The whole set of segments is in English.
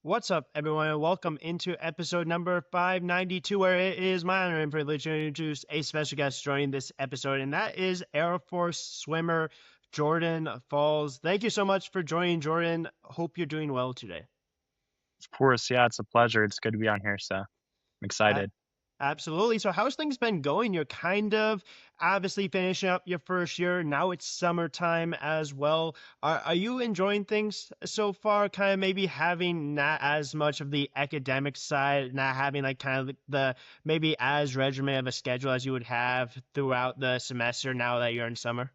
What's up, everyone, and welcome into episode number 592, where it is my honor and privilege to introduce a special guest joining this episode, and that is Air Force swimmer Jordan Falls. Thank you so much for joining, Jordan. Hope you're doing well today. Of course, yeah, it's a pleasure. It's good to be on here, so I'm A- excited. Absolutely. So, how's things been going? You're kind of obviously finishing up your first year. Now it's summertime as well. Are you enjoying things so far? Kind of maybe having not as much of the academic side, not having like kind of the maybe as regimented of a schedule as you would have throughout the semester now that you're in summer?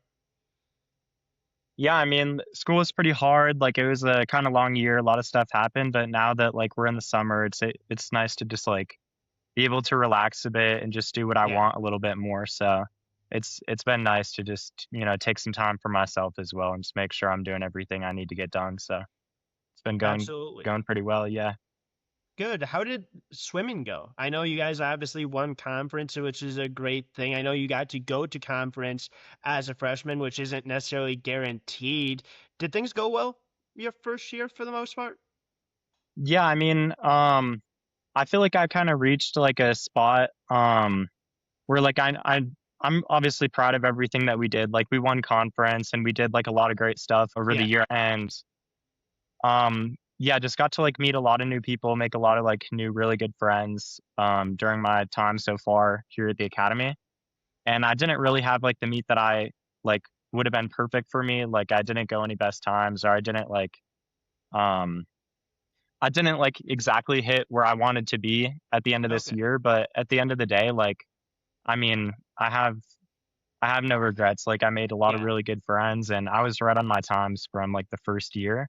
Yeah, I mean, school was pretty hard. Like it was a kind of long year. A lot of stuff happened, but now that like we're in the summer, it's nice to just like be able to relax a bit and just do what I Yeah, want a little bit more. So it's been nice to just, take some time for myself as well and just make sure I'm doing everything I need to get done. So it's been going absolutely. going pretty well, yeah. Good. How did swimming go? I know you guys obviously won conference, which is a great thing. I know you got to go to conference as a freshman, which isn't necessarily guaranteed. Did things go well your first year for the most part? Yeah, I mean, I feel like I kind of reached like a spot where like I'm obviously proud of everything that we did. Like we won conference and we did like a lot of great stuff over the Yeah, year. And yeah, just got to like meet a lot of new people, make a lot of like new really good friends during my time so far here at the academy. And I didn't really have like the meet that I like would have been perfect for me. Like I didn't go any best times or um I didn't like exactly hit where I wanted to be at the end of this okay. year, but at the end of the day, like I mean, I have no regrets. Like I made a lot of Yeah, really good friends and I was right on my times from like the first year.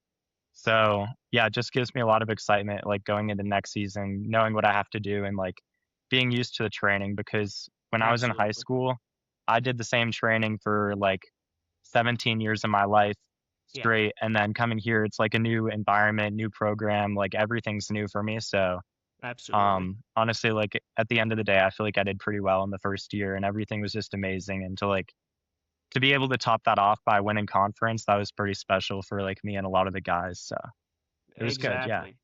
So yeah, it just gives me a lot of excitement like going into next season, knowing what I have to do and like being used to the training because when I was in high absolutely. school, I did the same training for like 17 years of my life Yeah, straight. And then coming here, it's like a new environment, new program, like everything's new for me. So absolutely. honestly, like at the end of the day, I feel like I did pretty well in the first year and everything was just amazing. And to be able to top that off by winning conference, that was pretty special for like me and a lot of the guys. So it was good. Yeah. Exactly.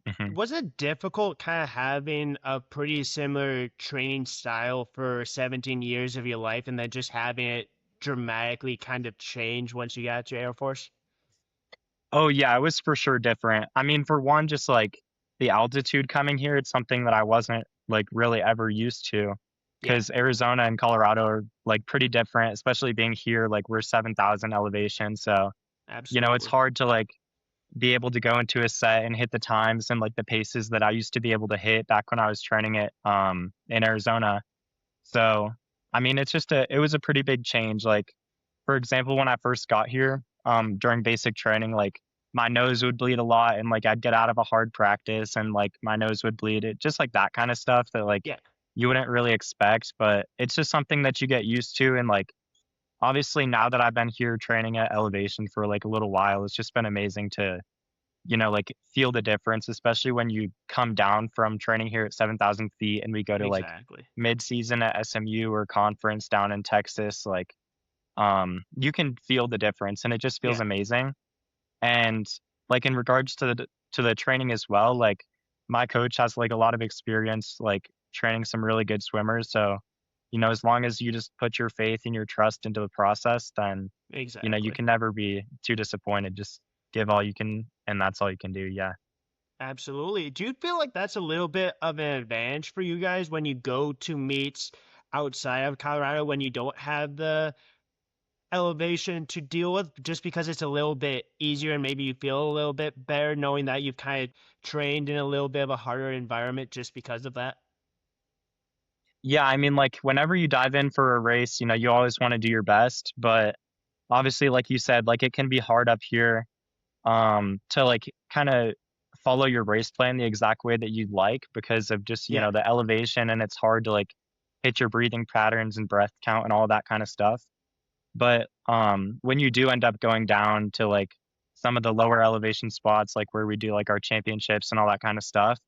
hmm Was it difficult kind of having a pretty similar training style for 17 years of your life and then just having it dramatically kind of change once you got to Air Force? Oh yeah, it was for sure different. I mean, for one, just like the altitude coming here, it's something that I wasn't like really ever used to Yeah, because Arizona and Colorado are like pretty different, especially being here, like we're 7,000 elevation. So, it's absolutely. hard to like be able to go into a set and hit the times and like the paces that I used to be able to hit back when I was training it in Arizona. So, I mean, it was a pretty big change. Like, for example, when I first got here, during basic training, like my nose would bleed a lot and like I'd get out of a hard practice and like my nose would bleed. It just like that kind of stuff that like Yeah, you wouldn't really expect, but it's just something that you get used to and like obviously now that I've been here training at elevation for like a little while, it's just been amazing to like feel the difference, especially when you come down from training here at 7,000 feet and we go to like exactly. mid season at SMU or conference down in Texas. Like, you can feel the difference and it just feels Yeah, amazing. And like in regards to the training as well, like my coach has like a lot of experience, like training some really good swimmers. So, as long as you just put your faith and your trust into the process, then you exactly. can never be too disappointed. Just give all you can, and that's all you can do. Yeah. Absolutely. Do you feel like that's a little bit of an advantage for you guys when you go to meets outside of Colorado when you don't have the elevation to deal with just because it's a little bit easier and maybe you feel a little bit better knowing that you've kind of trained in a little bit of a harder environment just because of that? Yeah, I mean, like whenever you dive in for a race, you always want to do your best, but obviously, like you said, like it can be hard up here to like kind of follow your race plan the exact way that you'd like because of just, Yeah, the elevation and it's hard to like hit your breathing patterns and breath count and all that kind of stuff. But when you do end up going down to like some of the lower elevation spots, like where we do like our championships and all that kind of stuff,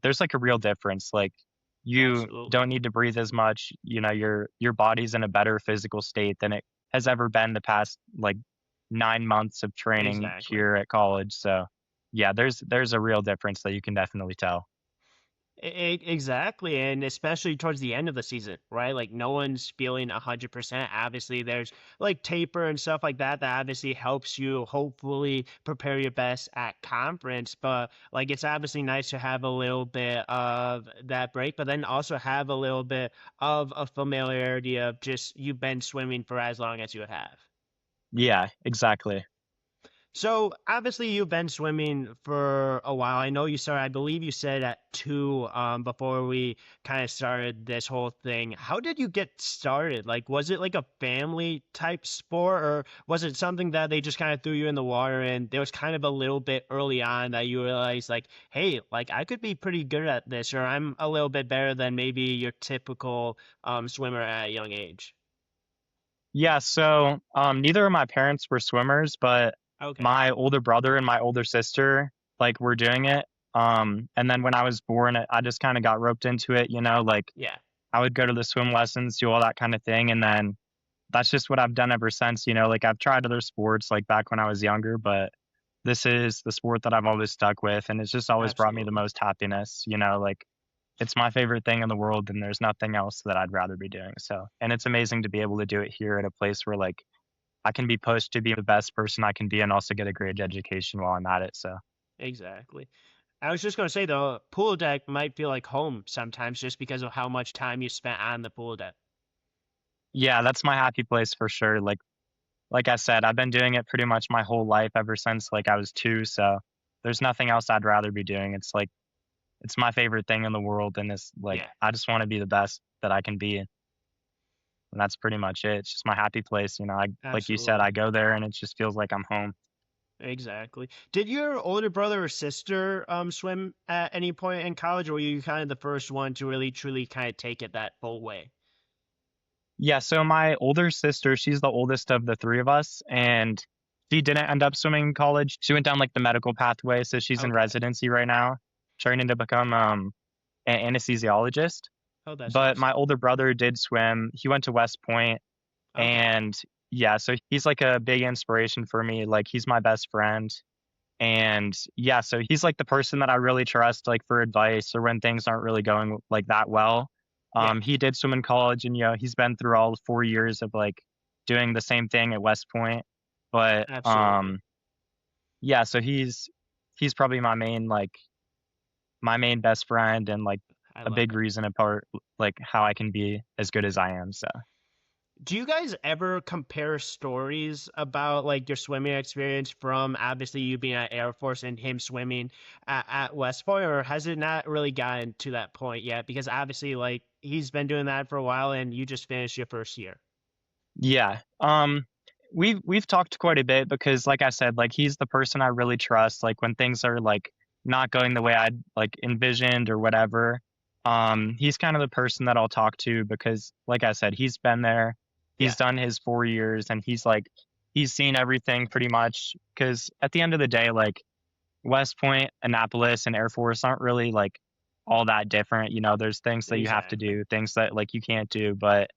there's like a real difference. Like you absolutely. don't need to breathe as much. Your body's in a better physical state than it has ever been the past like 9 months of training Exactly. here at college. So yeah, there's a real difference that you can definitely tell. Exactly, and especially towards the end of the season, right? Like no one's feeling 100%. Obviously, there's like taper and stuff like that that obviously helps you hopefully prepare your best at conference. But like it's obviously nice to have a little bit of that break, but then also have a little bit of a familiarity of just you've been swimming for as long as you have. Yeah, exactly. So obviously you've been swimming for a while. I know you started, I believe you said at two, before we kind of started this whole thing. How did you get started? Like, was it like a family type sport, or was it something that they just kind of threw you in the water and there was kind of a little bit early on that you realized like, hey, like I could be pretty good at this, or I'm a little bit better than maybe your typical swimmer at a young age? Yeah, so neither of my parents were swimmers, but Okay. my older brother and my older sister like were doing it. And then when I was born, I just kind of got roped into it, like Yeah, I would go to the swim lessons, do all that kind of thing, and then that's just what I've done ever since, like I've tried other sports like back when I was younger, but this is the sport that I've always stuck with and it's just always brought me the absolutely. most happiness, like it's my favorite thing in the world and there's nothing else that I'd rather be doing. So, and it's amazing to be able to do it here at a place where like I can be pushed to be the best person I can be and also get a great education while I'm at it. So, Exactly. I was just gonna say the pool deck might feel like home sometimes just because of how much time you spent on the pool deck. yeah, that's my happy place for sure. Like I said, I've been doing it pretty much my whole life ever since like I was 2, so there's nothing else I'd rather be doing. It's like it's my favorite thing in the world and it's like Yeah, I just want to be the best that I can be. And that's pretty much it. It's just my happy place, I like you said, absolutely. I go there and it just feels like I'm home. Exactly. Did your older brother or sister swim at any point in college, or were you kind of the first one to really truly kind of take it that full way? Yeah, so my older sister, she's the oldest of the 3 of us, and she didn't end up swimming in college. She went down, like, the medical pathway, so she's in Okay. residency right now, training to become, an anesthesiologist. Oh, that's But nice. my older brother did swim. He went to West Point, Okay. and, yeah, so he's, like, a big inspiration for me, like, he's my best friend, and, yeah, so he's, like, the person that I really trust, like, for advice or when things aren't really going, like, that well. Yeah, He did swim in college and, he's been through all 4 years of, like, doing the same thing at West Point. But, absolutely. yeah, so he's probably my main best friend and, like, I a love big it. reason apart, like, how I can be as good as I am, so. Do you guys ever compare stories about like your swimming experience from obviously you being at Air Force and him swimming at West Point, or has it not really gotten to that point yet? Because obviously, like he's been doing that for a while, and you just finished your first year. Yeah, we've talked quite a bit because, like I said, like, he's the person I really trust, like, when things are, like, not going the way I'd, like, envisioned or whatever, he's kind of the person that I'll talk to because, like I said, he's been there, Yeah, he's done his 4 years, and he's seen everything pretty much. Because at the end of the day, like, West Point, Annapolis, and Air Force aren't really, like, all that different, there's things that you have to exactly. do, things that, like, you can't do, but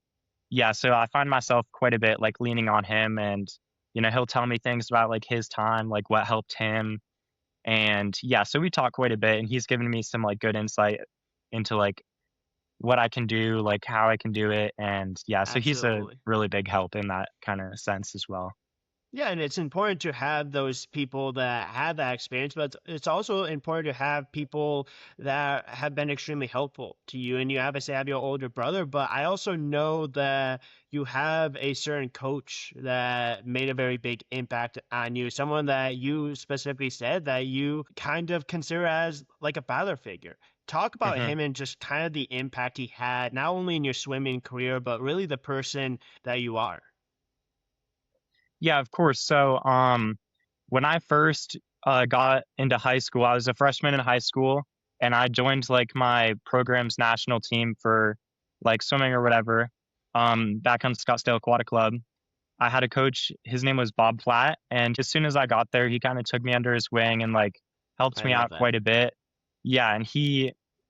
yeah, so I find myself quite a bit like leaning on him and he'll tell me things about like his time, like what helped him. And yeah, so we talk quite a bit and he's given me some like good insight into like what I can do, like how I can do it. And yeah, so he's a Absolutely. really big help in that kind of sense as well. Yeah, and it's important to have those people that have that experience, but it's also important to have people that have been extremely helpful to you. And you obviously have your older brother, but I also know that you have a certain coach that made a very big impact on you, someone that you specifically said that you kind of consider as like a father figure. Talk about Hmm. him and just kind of the impact he had, not only in your swimming career, but really the person that you are. Yeah, of course. So, when I first got into high school, I was a freshman in high school, and I joined like my program's national team for like swimming or whatever. Back on Scottsdale Aquatic Club, I had a coach. His name was Bob Platt, and as soon as I got there, he kind of took me under his wing and like helped I me love out that. quite a bit. Yeah, and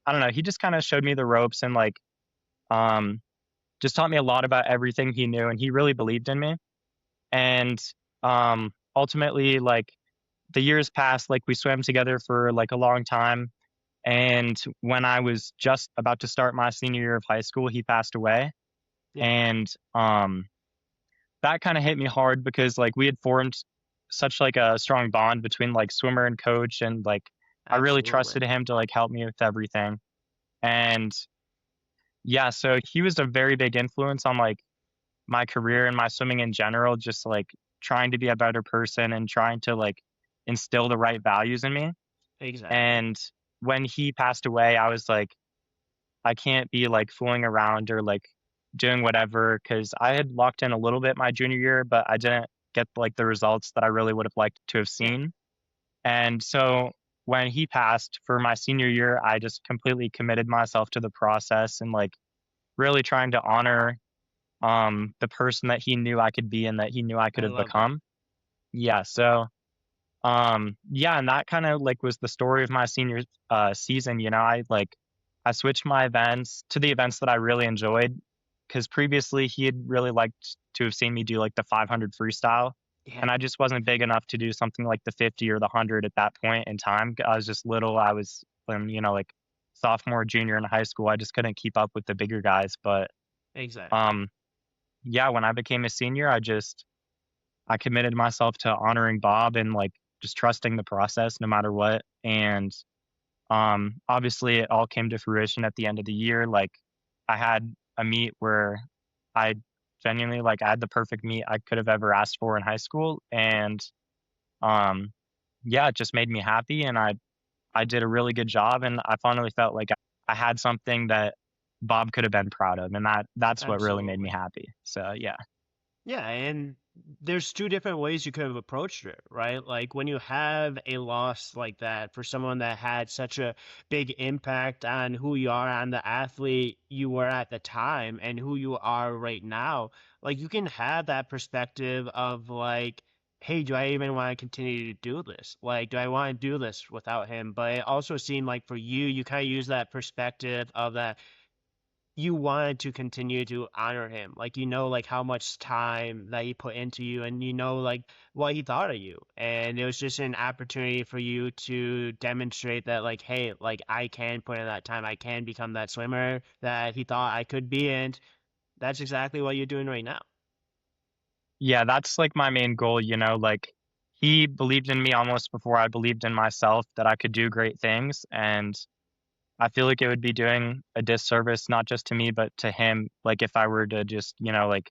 I don't know, he just kind of showed me the ropes and like um, just taught me a lot about everything he knew, and he really believed in me. And ultimately, like the years passed, like we swam together for like a long time. And when I was just about to start my senior year of high school, he passed away. Yeah, And that kind of hit me hard because like we had formed such like a strong bond between like swimmer and coach, and like I really absolutely. trusted him to like help me with everything. And yeah, so he was a very big influence on like my career and my swimming in general, just like trying to be a better person and trying to like instill the right values in me. Exactly. And when he passed away, I was like, I can't be like fooling around or like doing whatever because I had locked in a little bit my junior year, but I didn't get like the results that I really would have liked to have Yeah, seen. And so when he passed for my senior year, I just completely committed myself to the process and like really trying to honor the person that he knew I could be and that he knew I could I have love that. become. Yeah, so yeah, and that kind of like was the story of my senior season. I switched my events to the events that I really enjoyed because previously he had really liked to have seen me do like the 500 freestyle, Yeah, and I just wasn't big enough to do something like the 50 or the 100 at that point in time. I was just little. I was like sophomore, junior in high school. I just couldn't keep up with the bigger guys. But exactly. um, yeah, when I became a senior, I committed myself to honoring Bob and like just trusting the process no matter what. And obviously it all came to fruition at the end of the year. Like I had a meet where I genuinely like I had the perfect meet I could have ever asked for in high school. And um yeah, it just made me happy and I did a really good job and I finally felt like I had something that Bob could have been proud of and that's what really made me Absolutely. happy. So yeah. Yeah, and there's two different ways you could have approached it, right? Like when you have a loss like that for someone that had such a big impact on who you are, on the athlete you were at the time and who you are right now, like you can have that perspective of like, hey, do I even want to continue to do this? Like, do I want to do this without him? But it also seemed like for you, you kind of use that perspective of that you wanted to continue to honor him. Like, like how much time that he put into you and like what he thought of you. And it was just an opportunity for you to demonstrate that, like, hey, like I can put in that time. I can become that swimmer that he thought I could be. And that's exactly what you're doing right now. Yeah, that's like my main goal, like he believed in me almost before I believed in myself that I could do great things. And I feel like it would be doing a disservice, not just to me, but to him. Like if I were to just, like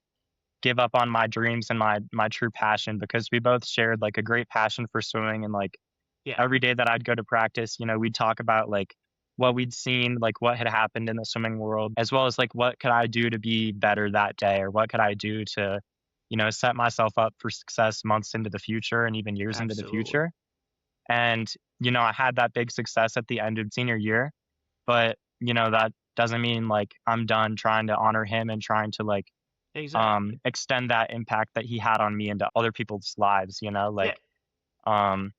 give up on my dreams and my true passion because we both shared like a great passion for swimming and like Yeah, every day that I'd go to practice, we'd talk about like what we'd seen, like what had happened in the swimming world, as well as like what could I do to be better that day or what could I do to, set myself up for success months into the future and even years into the absolutely. future. And, I had that big success at the end of senior year, but, that doesn't mean like I'm done trying to honor him and trying to like Exactly. extend that impact that he had on me into other people's lives, Yeah, um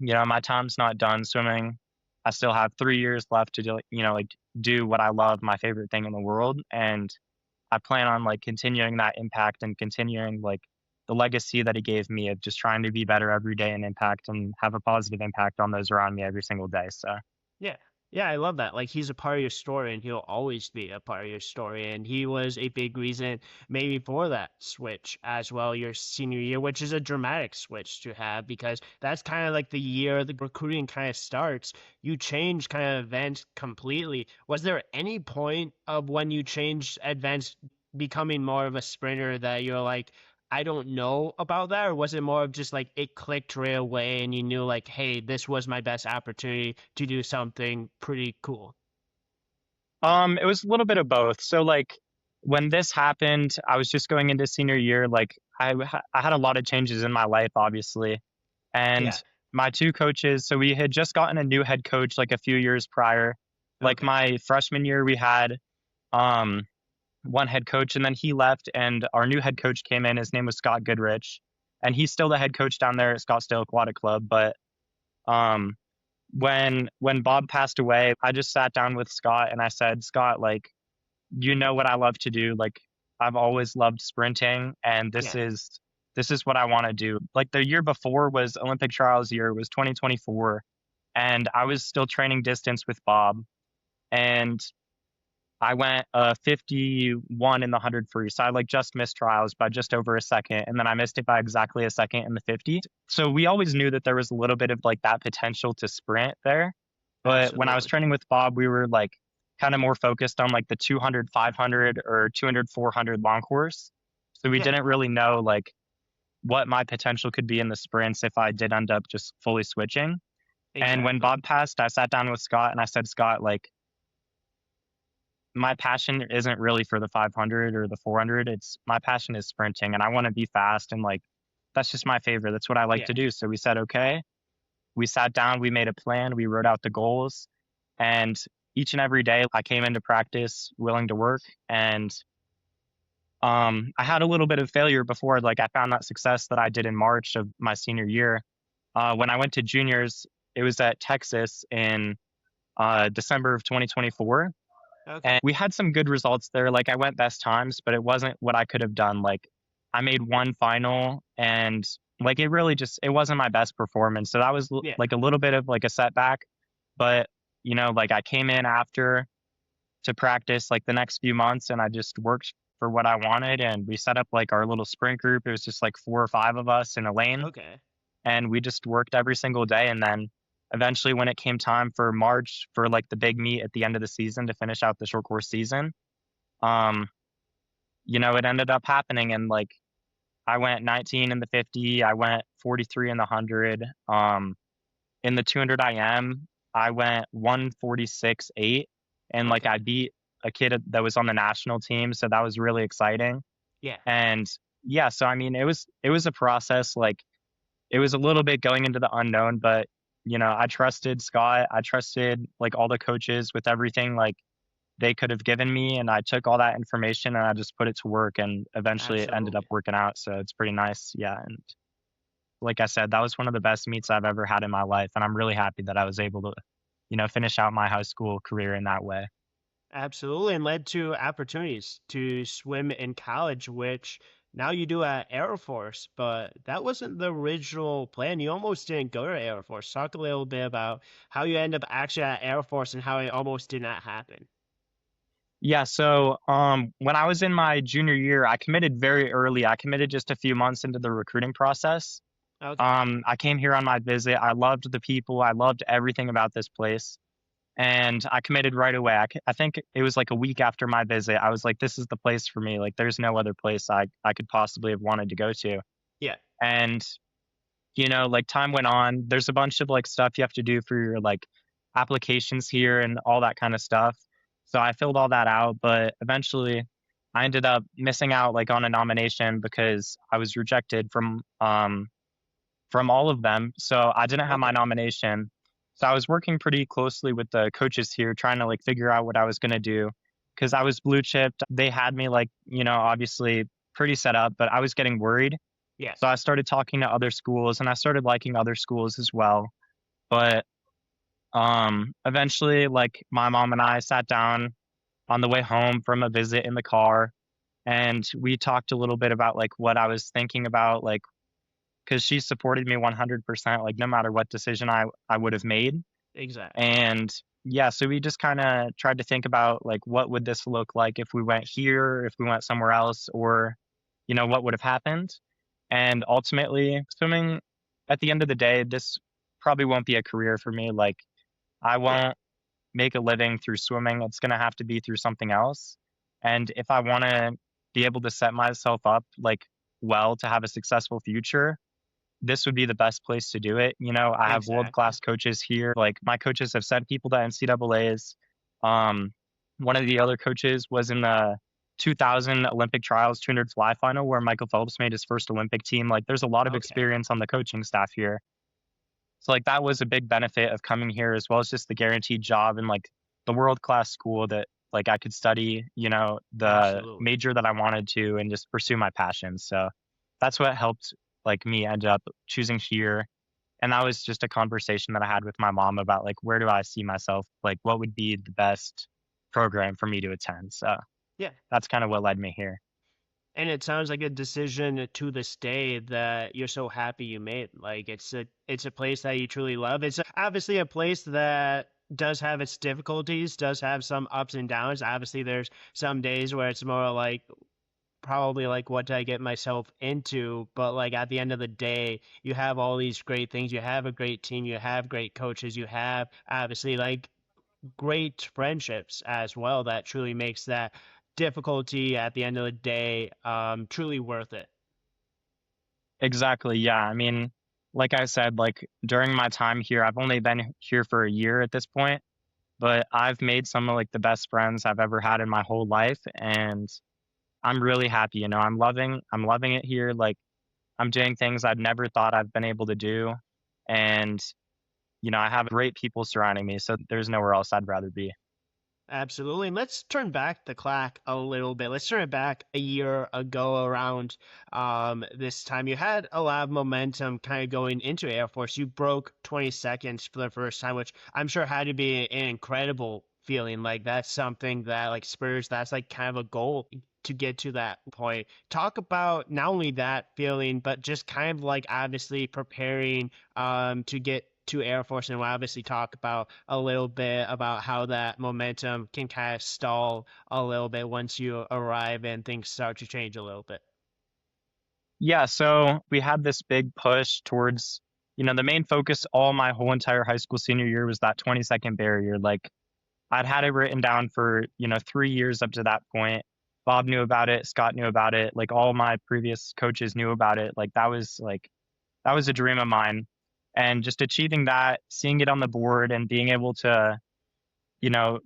my time's not done swimming. I still have 3 years left to do, like, do what I love, my favorite thing in the world, and I plan on, like, continuing that impact and continuing, like, the legacy that he gave me of just trying to be better every day and impact and have a positive impact on those around me every single day, so yeah. Yeah, I love that. Like he's a part of your story and he'll always be a part of your story. And he was a big reason maybe for that switch as well, your senior year, which is a dramatic switch to have because that's kind of like the year the recruiting kind of starts. You change kind of events completely. Was there any point of when you changed events becoming more of a sprinter that you're like, I don't know about that, or was it more of just like it clicked right away and you knew like, hey, this was my best opportunity to do something pretty cool? it was a little bit of both. So, like, when this happened, I was just going into senior year, like, I had a lot of changes in my life, obviously, and Yeah. my 2 coaches so we had just gotten a new head coach, like, a few years prior. Like, Okay. my freshman year, we had, um, 1 head coach, and then he left, and our new head coach came in, his name was Scott Goodrich, and he's still the head coach down there at Scottsdale Aquatic Club, but, um, when Bob passed away, I just sat down with Scott, and I said, "Scott, like, you know what I love to do, like, I've always loved sprinting, and this Yeah. is this is what I want to do. Like the year before was Olympic trials year, was 2024, and I was still training distance with Bob, and I went 51 in the 100 free. So I like just missed trials by just over a second. And then I missed it by exactly a second in the 50. So we always knew that there was a little bit of like that potential to sprint there. But when I was Absolutely. training with Bob, we were like kind of more focused on like the 200, 500 or 200, 400 long course. So we Yeah, didn't really know like what my potential could be in the sprints if I did end up just fully switching. And when exactly. Bob passed, I sat down with Scott and I said, Scott, like, my passion isn't really for the 500 or the 400. It's my passion is sprinting and I want to be fast and like that's just my favorite. That's what I like Yeah. to do. So we said, okay. We sat down, we made a plan, we wrote out the goals, and each and every day I came into practice willing to work. And I had a little bit of failure before like I found that success that I did in March of my senior year. When I went to juniors, it was at Texas in December of 2024. Okay. And we had some good results there. Like I went best times, but it wasn't what I could have done. Like I made one final and like it really just it wasn't my best performance. So that was Yeah. like a little bit of like a setback. But like I came in after to practice like the next few months and I just worked for what I wanted and we set up like our little sprint group. It was just like 4 or 5 of us in a lane Okay. and we just worked every single day. And then eventually, when it came time for March for like the big meet at the end of the season to finish out the short course season, um, it ended up happening. And like I went 19 in the 50, I went 43 in the 100. In the 200 I went 146.8, and like I Okay. beat a kid that was on the national team, so that was really exciting. Yeah. And yeah, so I mean, it was a process. Like it was a little bit going into the unknown, but I trusted Scott. I trusted like all the coaches with everything like they could have given me, and I took all that information and I just put it to work, and eventually it ended up Absolutely. working out. So it's pretty nice, yeah. And like I said, that was one of the best meets I've ever had in my life, and I'm really happy that I was able to, finish out my high school career in that way. Absolutely, and led to opportunities to swim in college, which now you do at Air Force, but that wasn't the original plan. You almost didn't go to Air Force. Talk a little bit about how you end up actually at Air Force and how it almost did not happen. Yeah, so when I was in my junior year, I committed very early. I committed just a few months into the recruiting process. Okay. I came here on my visit. I loved the people. I loved everything about this place. And I committed right away. I think it was like a week after my visit. I was like, this is the place for me. Like, there's no other place I could possibly have wanted to go to. Yeah, And, like time went on. There's a bunch of like stuff you have to do for your like applications here and all that kind of stuff. So I filled all that out. But eventually I ended up missing out like on a nomination because I was rejected from all of them. So I didn't have my okay. nomination. So I was working pretty closely with the coaches here, trying to like figure out what I was going to do because I was blue chipped. They had me like, obviously pretty set up, but I was getting worried. Yeah. So I started talking to other schools and I started liking other schools as well. But eventually like my mom and I sat down on the way home from a visit in the car and we talked a little bit about like what I was thinking about like because she supported me 100%, like no matter what decision I would have made. Exactly. And yeah, so we just kind of tried to think about like what would this look like if we went here, if we went somewhere else, or what would have happened. And ultimately, swimming at the end of the day, this probably won't be a career for me. Like I Yeah. won't make a living through swimming. It's going to have to be through something else. And if I want to be able to set myself up like well to have a successful future, this would be the best place to do it. I have world Exactly. class coaches here. Like my coaches have sent people to NCAA's. Um, One of the other coaches was in the 2000 Olympic trials 200 fly final where Michael Phelps made his first Olympic team. Like there's a lot of Okay. experience on the coaching staff here. So like that was a big benefit of coming here as well as just the guaranteed job and like the world class school that like I could study, the Absolutely. major that I wanted to and just pursue my passions. So that's what helped like me end up choosing here. And that was just a conversation that I had with my mom about like where do I see myself? Like what would be the best program for me to attend? So Yeah. that's kind of what led me here. And it sounds like a decision to this day that you're so happy you made. Like it's a place that you truly love. It's obviously a place that does have its difficulties, does have some ups and downs. Obviously, there's some days where it's more like probably like what did I get myself into, but like at the end of the day, you have all these great things. You have a great team, you have great coaches, you have obviously like great friendships as well that truly makes that difficulty at the end of the day truly worth it. Exactly. Yeah. I mean, like I said, like during my time here, I've only been here for a year at this point, but I've made some of like the best friends I've ever had in my whole life, and I'm really happy. I'm loving it here. Like I'm doing things I'd never thought I've been able to do, and I have great people surrounding me, so there's nowhere else I'd rather be. Absolutely. And let's turn back the clock a little bit. Let's turn it back a year ago around this time. You had a lot of momentum kind of going into Air Force. You broke 20 seconds for the first time, which I'm sure had to be an incredible feeling. Like that's something that like Spurs, that's like kind of a goal to get to that point. Talk about not only that feeling, but just kind of like obviously preparing to get to Air Force, and we'll obviously talk about a little bit about how that momentum can kind of stall a little bit once you arrive and things start to change a little bit. Yeah, so we had this big push towards, the main focus all my whole entire high school senior year was that 20-second barrier. Like I'd had it written down for, 3 years up to that point. Bob knew about it, Scott knew about it, like all my previous coaches knew about it. That was a dream of mine. And just achieving that, seeing it on the board and being able to,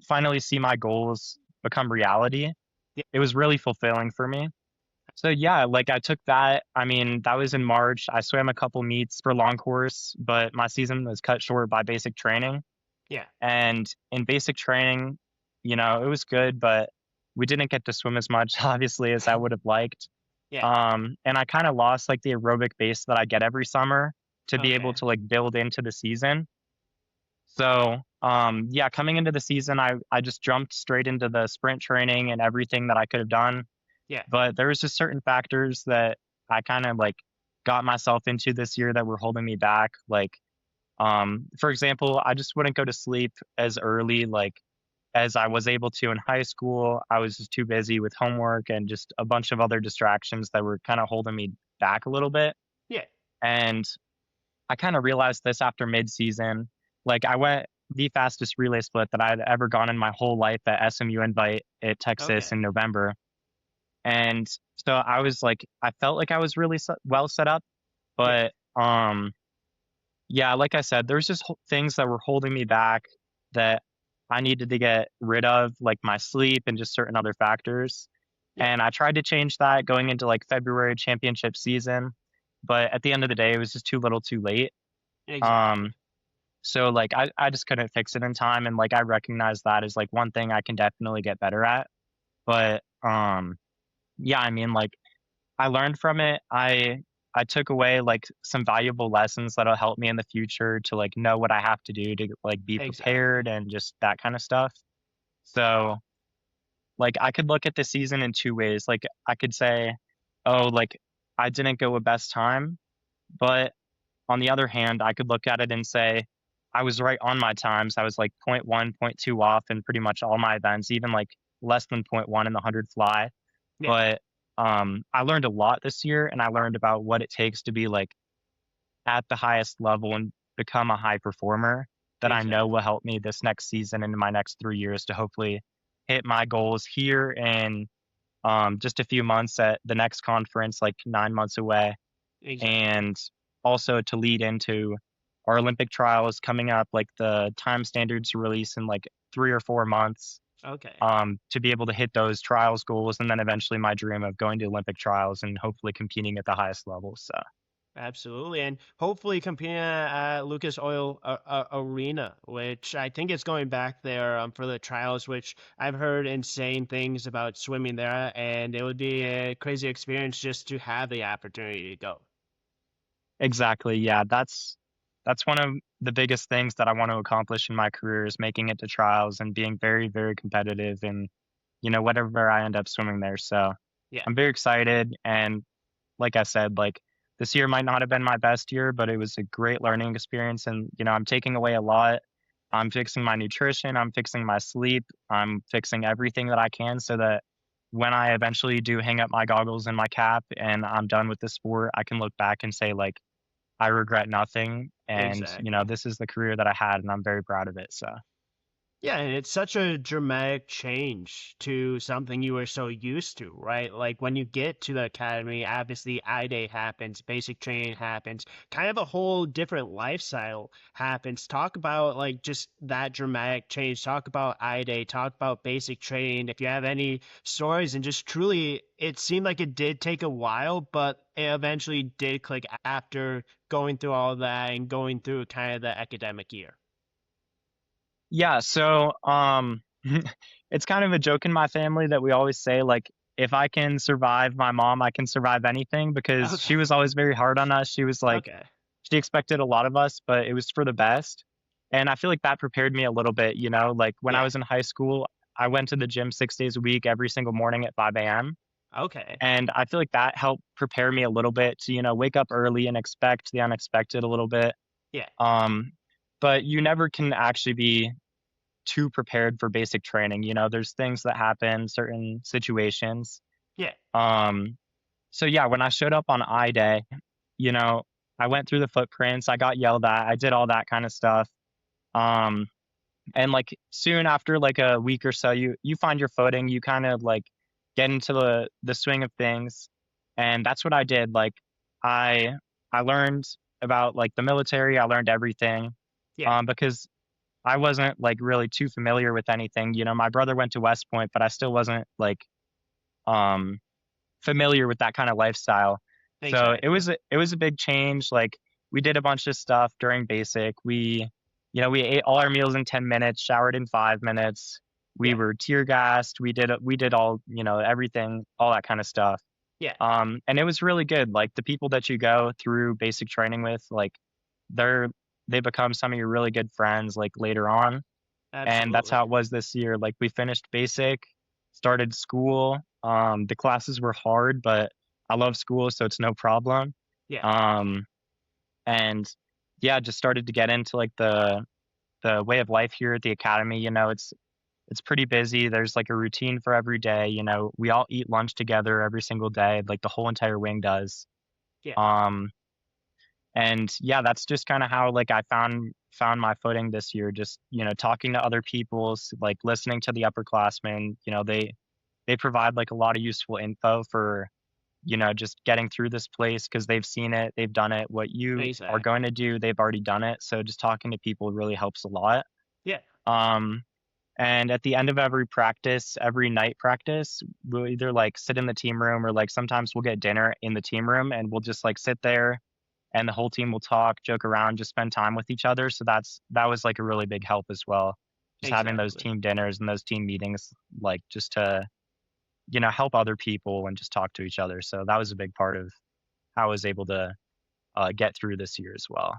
finally see my goals become reality, Yeah. it was really fulfilling for me. So yeah, like I took that. I mean, that was in March. I swam a couple meets for long course, but my season was cut short by basic training. Yeah. And in basic training, it was good, but we didn't get to swim as much, obviously, as I would have liked. Yeah. And I kind of lost like the aerobic base that I get every summer to be able Okay. to like build into the season. So yeah, coming into the season, I just jumped straight into the sprint training and everything that I could have done. Yeah. But there was just certain factors that I kind of like got myself into this year that were holding me back. Like, for example, I just wouldn't go to sleep as early, like as I was able to in high school. I was just too busy with homework and just a bunch of other distractions that were kind of holding me back a little bit. Yeah. And I kind of realized this after mid-season. Like I went the fastest relay split that I'd ever gone in my whole life at SMU Invite at Texas Okay. in November. And so I was like, I felt like I was really well set up, Yeah. but yeah, like I said, there's just things that were holding me back that I needed to get rid of, like my sleep and just certain other factors. Yeah. And I tried to change that going into like February championship season, but at the end of the day, it was just too little, too late. Exactly. Um, so like I just couldn't fix it in time, and like I recognize that as like one thing I can definitely get better at. But yeah, I mean like I learned from it. I took away like some valuable lessons that'll help me in the future to like know what I have to do to like be Exactly. prepared and just that kind of stuff. So like I could look at the season in two ways. Like I could say, oh, like I didn't go a best time, but on the other hand, I could look at it and say I was right on my times. I was like point 0.1, point 0.2 off in pretty much all my events, even like less than point 0.1 in the 100 fly. Yeah. But I learned a lot this year, and I learned about what it takes to be like at the highest level and become a high performer that I know will Exactly. help me this next season and in my next 3 years to hopefully hit my goals here in just a few months at the next conference, like 9 months away, Exactly. and also to lead into our Olympic trials coming up, like the time standards release in like 3 or 4 months, Okay. to be able to hit those trials goals, and then eventually my dream of going to Olympic trials and hopefully competing at the highest level. So Absolutely, and hopefully competing at Lucas Oil Arena, which I think is going back there for the trials, which I've heard insane things about swimming there, and it would be a crazy experience just to have the opportunity to go. exactly, yeah, that's one of the biggest things that I want to accomplish in my career is making it to trials and being very, very competitive and whatever I end up swimming there. So Yeah. I'm very excited. And like I said, like this year might not have been my best year, but it was a great learning experience. And, I'm taking away a lot. I'm fixing my nutrition, I'm fixing my sleep, I'm fixing everything that I can so that when I eventually do hang up my goggles and my cap and I'm done with the sport, I can look back and say, like, I regret nothing. And, Exactly. this is the career that I had and I'm very proud of it. So, Yeah, and it's such a dramatic change to something you were so used to, right? Like when you get to the academy, obviously I day happens, basic training happens, kind of a whole different lifestyle happens. Talk about like just that dramatic change. Talk about I day, talk about basic training. If you have any stories, and just truly, it seemed like it did take a while, but it eventually did click after going through all that and going through kind of the academic year. yeah. So, it's kind of a joke in my family that we always say, like, if I can survive my mom, I can survive anything because Okay. she was always very hard on us. She was like, Okay. she expected a lot of us, but it was for the best. And I feel like that prepared me a little bit, like when I Yeah. was in high school, I went to the gym 6 days a week, every single morning at 5 a.m. Okay. And I feel like that helped prepare me a little bit to, wake up early and expect the unexpected a little bit. Yeah. Um, but you never can actually be too prepared for basic training. There's things that happen, certain situations. Yeah. Um, so yeah, when I showed up on I Day, you know, I went through the footprints, I got yelled at, I did all that kind of stuff. Um, and like soon after like a week or so, you find your footing, you kind of like get into the swing of things. And that's what I did. Like I I learned about like the military, I learned everything. Yeah. Because I wasn't like really too familiar with anything. My brother went to West Point, but I still wasn't like um familiar with that kind of lifestyle. So it Exactly. was a big change. Like we did a bunch of stuff during basic. We ate all our meals in 10 minutes, showered in 5 minutes. We Yeah. were tear gassed. We did all, everything, all that kind of stuff. Yeah. And it was really good. Like the people that you go through basic training with, like they're they become some of your really good friends like later on. And that's Absolutely. how it was this year. Like we finished basic, started school. The classes were hard, but I love school, so it's no problem. Yeah. Um, and yeah, just started to get into like the way of life here at the academy. It's pretty busy. There's like a routine for every day. We all eat lunch together every single day, like the whole entire wing does. Yeah. Um, and yeah, that's just kind of how like I found my footing this year. Just talking to other people, like listening to the upperclassmen. They provide like a lot of useful info for just getting through this place because they've seen it, they've done it. What you are Exactly. going to do, they've already done it. So just talking to people really helps a lot. Yeah. Um, and at the end of every practice, every night practice, we'll either like sit in the team room or like sometimes we'll get dinner in the team room and we'll just like sit there and the whole team will talk, joke around, just spend time with each other. So that was like a really big help as well. Just having those Exactly. team dinners and those team meetings, like just to, help other people and just talk to each other. So that was a big part of how I was able to get through this year as well.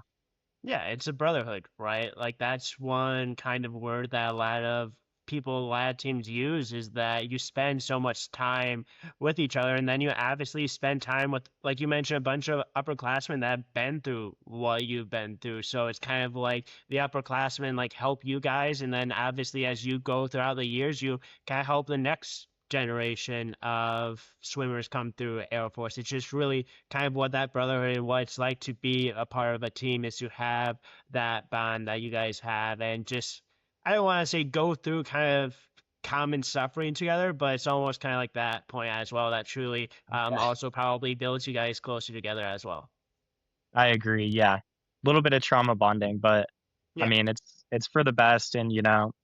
Yeah, it's a brotherhood, right? Like that's one kind of word that a lot of people, a lot of teams use is that you spend so much time with each other, and then you obviously spend time with, like you mentioned, a bunch of upperclassmen that have been through what you've been through. So it's kind of like the upperclassmen like help you guys, and then obviously as you go throughout the years, you kind of help the next generation of swimmers come through Air Force. It's just really kind of what that brotherhood and what it's like to be a part of a team is to have that bond that you guys have and just I don't want to say go through kind of common suffering together, but it's almost kind of like that point as well that truly Yeah. also probably builds you guys closer together as well. I agree. Yeah. A little bit of trauma bonding, but I Yeah, mean, it's for the best and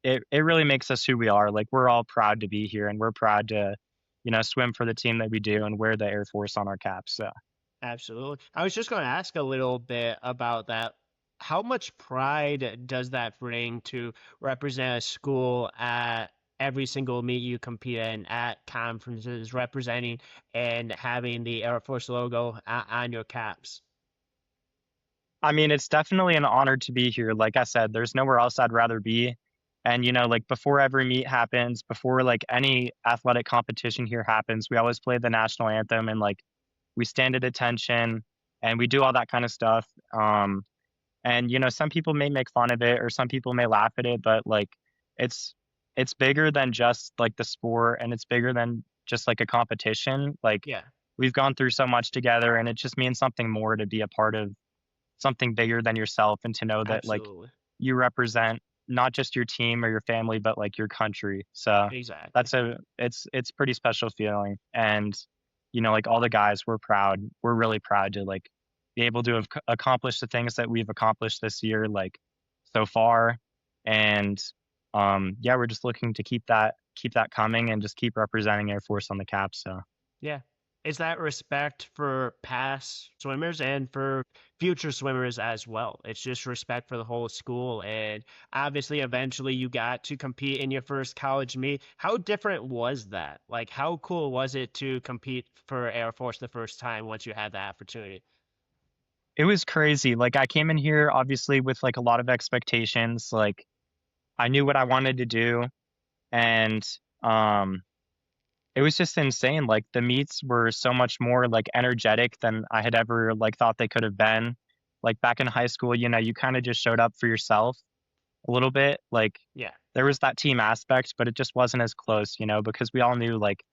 it really makes us who we are. Like we're all proud to be here and we're proud to, swim for the team that we do and wear the Air Force on our caps. So, absolutely. I was just going to ask a little bit about that. How much pride does that bring to represent a school at every single meet you compete in, at conferences, representing and having the Air Force logo on your caps? I mean, it's definitely an honor to be here. Like I said, there's nowhere else I'd rather be. And, like before every meet happens, before like any athletic competition here happens, we always play the national anthem and like we stand at attention and we do all that kind of stuff. And some people may make fun of it or some people may laugh at it, but like it's it's bigger than just like the sport and it's bigger than just like a competition. Like Yeah, we've gone through so much together and it just means something more to be a part of something bigger than yourself and to know that like absolutely. you represent not just your team or your family, but like your country. So Exactly. it's pretty special feeling. And like all the guys, we're proud. We're really proud to like be able to have accomplished the things that we've accomplished this year, like so far. And yeah, we're just looking to keep that coming and just keep representing Air Force on the cap. So Yeah. Is that respect for past swimmers and for future swimmers as well? It's just respect for the whole school. And obviously, eventually, you got to compete in your first college meet. How different was that? Like, how cool was it to compete for Air Force the first time once you had that opportunity? it was crazy. Like I came in here obviously with like a lot of expectations. Like I knew what I wanted to do and um it was just insane. Like the meets were so much more like energetic than I had ever like thought they could have been. Like back in high school, you kind of just showed up for yourself a little bit. Like Yeah, there was that team aspect, but it just wasn't as close, because we all knew like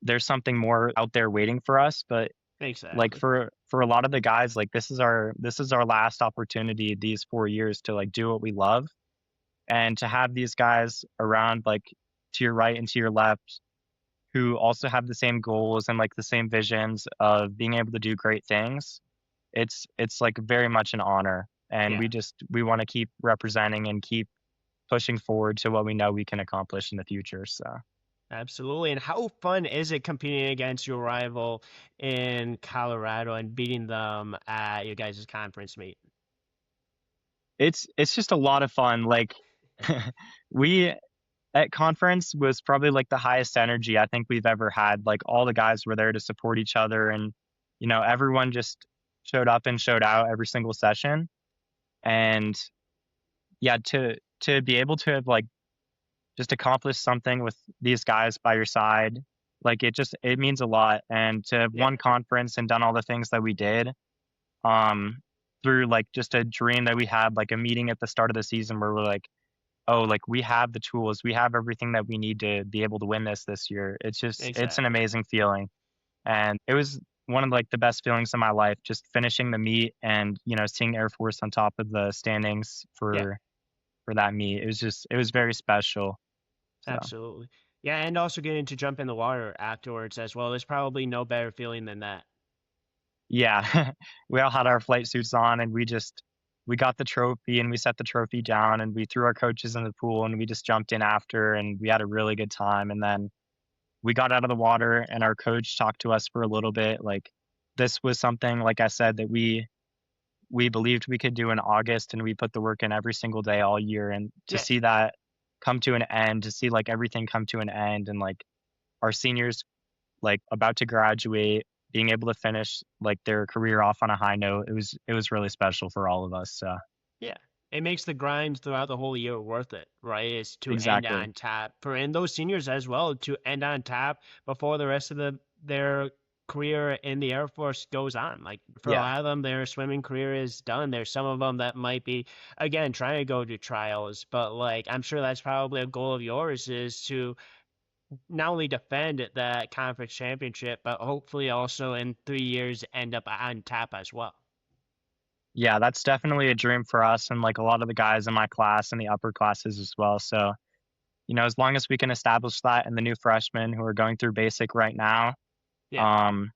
there's something more out there waiting for us. But like exactly. for a lot of the guys, like this is our last opportunity these 4 years to like do what we love and to have these guys around like to your right and to your left who also have the same goals and like the same visions of being able to do great things. It's like very much an honor. And Yeah. we want to keep representing and keep pushing forward to what we know we can accomplish in the future. So Absolutely. And how fun is it competing against your rival in Colorado and beating them at your guys' conference meet? it's just a lot of fun. Like we at conference was probably like the highest energy I think we've ever had. Like all the guys were there to support each other and everyone just showed up and showed out every single session. And yeah, to be able to have like just accomplished something with these guys by your side, like it means a lot. And to have Yeah, won conference and done all the things that we did, um, through like just a dream that we had, like a meeting at the start of the season where we're like, oh, like we have the tools, we have everything that we need to be able to win this year. It's an exactly. amazing feeling. And it was one of like the best feelings of my life, just finishing the meet and seeing Air Force on top of the standings Yeah, for that meet. It was very special. So absolutely. Yeah, and also getting to jump in the water afterwards as well. There's probably no better feeling than that. yeah, we all had our flight suits on and we got the trophy and we set the trophy down and we threw our coaches in the pool and we just jumped in after and we had a really good time. And then we got out of the water and our coach talked to us for a little bit. Like this was something, like I said, that we believed we could do in August and we put the work in every single day all year. And to Yeah, see that come to an end, to see like everything come to an end and like our seniors like about to graduate, being able to finish like their career off on a high note, it was really special for all of us. So yeah. It makes the grind throughout the whole year worth it, right? Is to end exactly. on top for and those seniors as well to end on top before the rest of their career in the Air Force goes on. Like for a Yeah. lot of them, their swimming career is done. There's some of them that might be again trying to go to trials, but like I'm sure that's probably a goal of yours is to not only defend that conference championship, but hopefully also in 3 years end up on top as well. Yeah, that's definitely a dream for us and like a lot of the guys in my class and the upper classes as well. So, as long as we can establish that and the new freshmen who are going through basic right now, Yeah, um,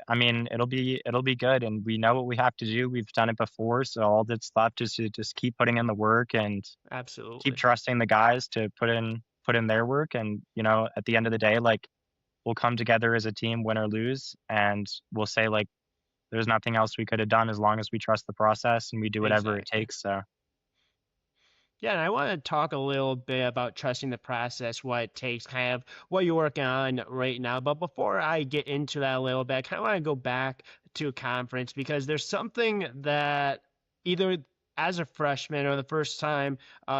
I mean, it'll be good and we know what we have to do. We've done it before, so all that's left is to just keep putting in the work and keep absolutely. trusting the guys to put in their work and, at the end of the day, like we'll come together as a team, win or lose, and we'll say like there's nothing else we could have done as long as we trust the process and we do whatever it Exactly. takes. So Yeah, and I want to talk a little bit about trusting the process, what it takes, kind of what you're working on right now. But before I get into that a little bit, I kind of want to go back to conference because there's something that either as a freshman or the first time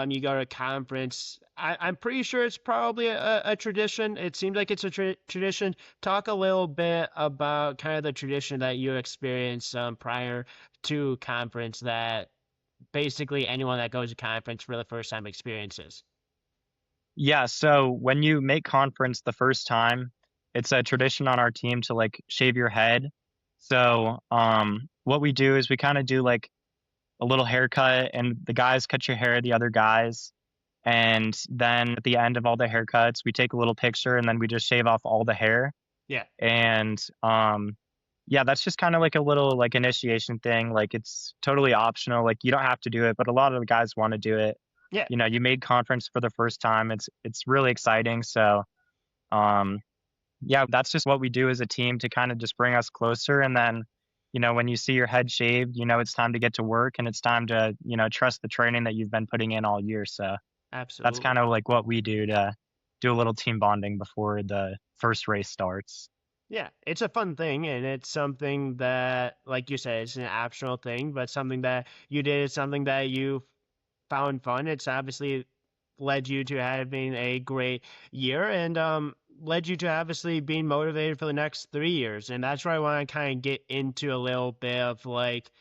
you go to a conference, I'm pretty sure it's probably a tradition. It seems like it's a tradition. Talk a little bit about kind of the tradition that you experienced prior to conference that basically anyone that goes to conference for the first time experiences. Yeah, so when you make conference the first time, it's a tradition on our team to like shave your head. So, what we do is we kind of do like a little haircut, and the guys cut your hair, the other guys, and then at the end of all the haircuts, we take a little picture, and then we just shave off all the hair. Yeah, And yeah, that's just kind of like a little like initiation thing. Like it's totally optional. Like you don't have to do it, but a lot of the guys want to do it. yeah. You know, you made conference for the first time. It's really exciting. So um yeah, that's just what we do as a team to kind of just bring us closer. And then, you know, when you see your head shaved, you know it's time to get to work and it's time to, you know, trust the training that you've been putting in all year. So that's kind Absolutely. of like what we do to do a little team bonding before the first race starts. Yeah, it's a fun thing, and it's something that, like you said, it's an optional thing, but something that you did is something that you found fun. It's obviously led you to having a great year and led you to obviously being motivated for the next 3 years. And that's where I want to kind of get into a little bit of like,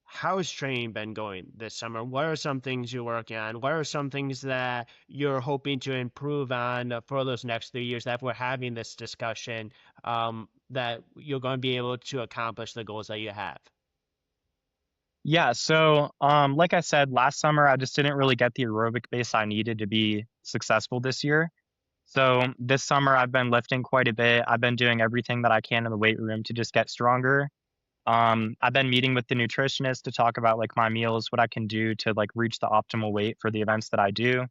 how's training been going this summer? What are some things you're working on? What are some things that you're hoping to improve on for those next 3 years that we're having this discussion that you're going to be able to accomplish the goals that you have? Yeah, so like I said, last summer I just didn't really get the aerobic base I needed to be successful this year. So this summer I've been lifting quite a bit. I've been doing everything that I can in the weight room to just get stronger. I've been meeting with the nutritionist to talk about like my meals, what I can do to like reach the optimal weight for the events that I do.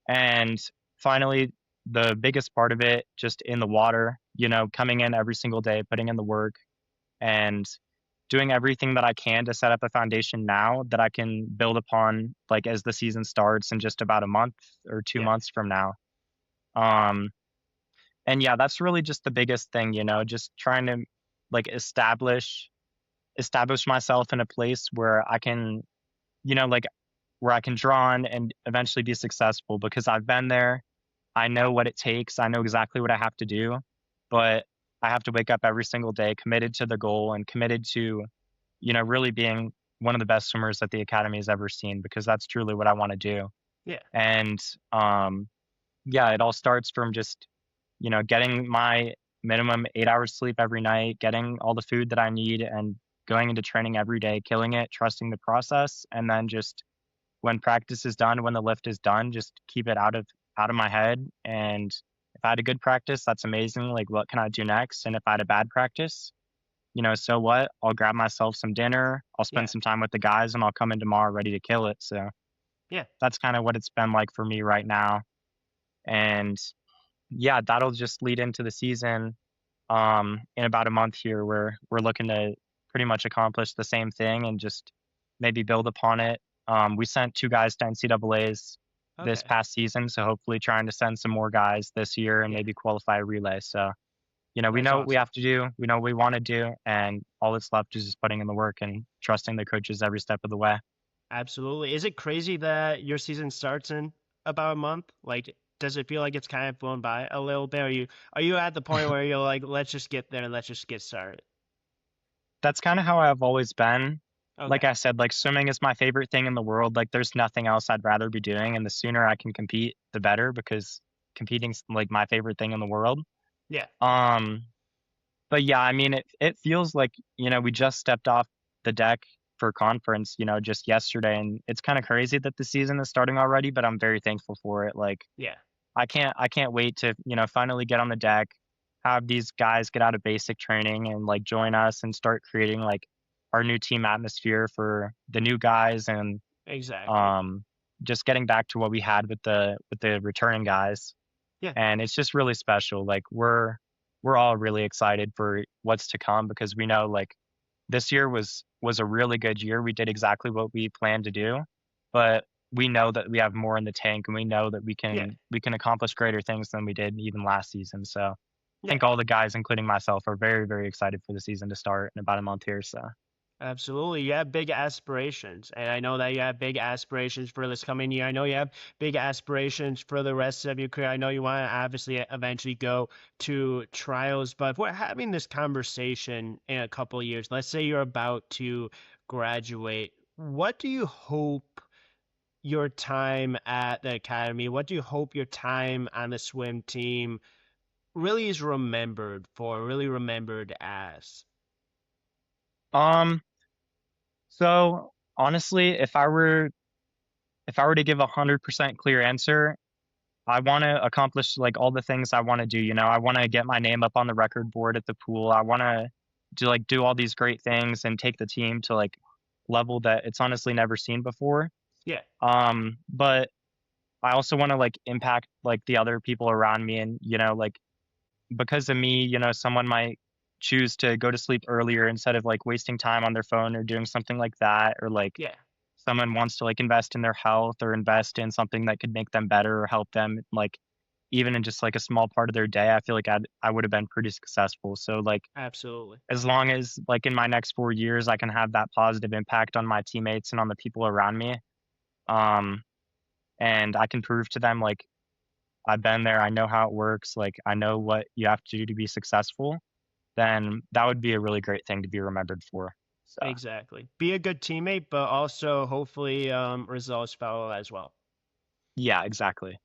And finally, the biggest part of it, just in the water, you know, coming in every single day, putting in the work and doing everything that I can to set up a foundation now that I can build upon like as the season starts in just about a month or two Yeah, months from now. Um, and yeah, that's really just the biggest thing, you know, just trying to like establish myself in a place where I can, you know, like where I can draw on and eventually be successful because I've been there. I know what it takes. I know exactly what I have to do, but I have to wake up every single day committed to the goal and committed to, you know, really being one of the best swimmers that the academy has ever seen because that's truly what I want to do. yeah, And um, yeah, it all starts from just, you know, getting my minimum 8 hours sleep every night, getting all the food that I need, and going into training every day, killing it, trusting the process, and then just when practice is done, when the lift is done, just keep it out of my head. And if I had a good practice, that's amazing. Like, what can I do next? And if I had a bad practice, you know, so what? I'll grab myself some dinner. I'll spend yeah, some time with the guys, and I'll come in tomorrow ready to kill it. So yeah. that's kind of what it's been like for me right now. And yeah, that'll just lead into the season in about a month here where we're looking to pretty much accomplish the same thing and just maybe build upon it. We sent 2 guys to NCAA's this Okay. past season, so hopefully trying to send some more guys this year and Yeah, maybe qualify a relay. So, you know, we that's know what we awesome. have to do, we know what we want to do, and all that's left is just putting in the work and trusting the coaches every step of the way. Absolutely. Is it crazy that your season starts in about a month? Like, does it feel like it's kind of flown by a little bit? Are you at the point where you're like, let's just get there and let's just get started? That's kind of how I've always been. Like Okay. I said, like swimming is my favorite thing in the world. Like there's nothing else I'd rather be doing. And the sooner I can compete, the better because competing's like my favorite thing in the world. Yeah. Um, but yeah, I mean, it feels like, you know, we just stepped off the deck for conference, you know, just yesterday. And it's kind of crazy that the season is starting already, but I'm very thankful for it. Like Yeah. I can't wait to, you know, finally get on the deck, have these guys get out of basic training and like join us and start creating like our new team atmosphere for the new guys and Exactly. um just getting back to what we had with the returning guys. Yeah. And it's just really special. Like we're all really excited for what's to come because we know like this year was a really good year. We did exactly what we planned to do, but we know that we have more in the tank, and we know that Yeah. we can accomplish greater things than we did even last season. So I Yeah. think all the guys, including myself, are very, very excited for the season to start in about a month here. So Absolutely. You have big aspirations. And I know that you have big aspirations for this coming year. I know you have big aspirations for the rest of your career. I know you want to obviously eventually go to trials, but if we're having this conversation in a couple of years, let's say you're about to graduate, what do you hope your time at the academy, what do you hope your time on the swim team really is remembered for, really remembered as? Um, so honestly, if I were to give 100% clear answer, I want to accomplish like all the things I want to do. You know, I want to get my name up on the record board at the pool. I want to do all these great things and take the team to like level that it's honestly never seen before. Yeah, But I also want to like impact like the other people around me, and like because of me, someone might choose to go to sleep earlier instead of like wasting time on their phone or doing something like that, or like yeah, someone wants to like invest in their health or invest in something that could make them better or help them like even in just like a small part of their day. I feel like I would have been pretty successful. So like absolutely. as long as like in my next 4 years I can have that positive impact on my teammates and on the people around me, um, and I can prove to them like I've been there, I know how it works, like I know what you have to do to be successful, then that would be a really great thing to be remembered for. So Exactly. Be a good teammate, but also hopefully results follow as well. yeah, exactly.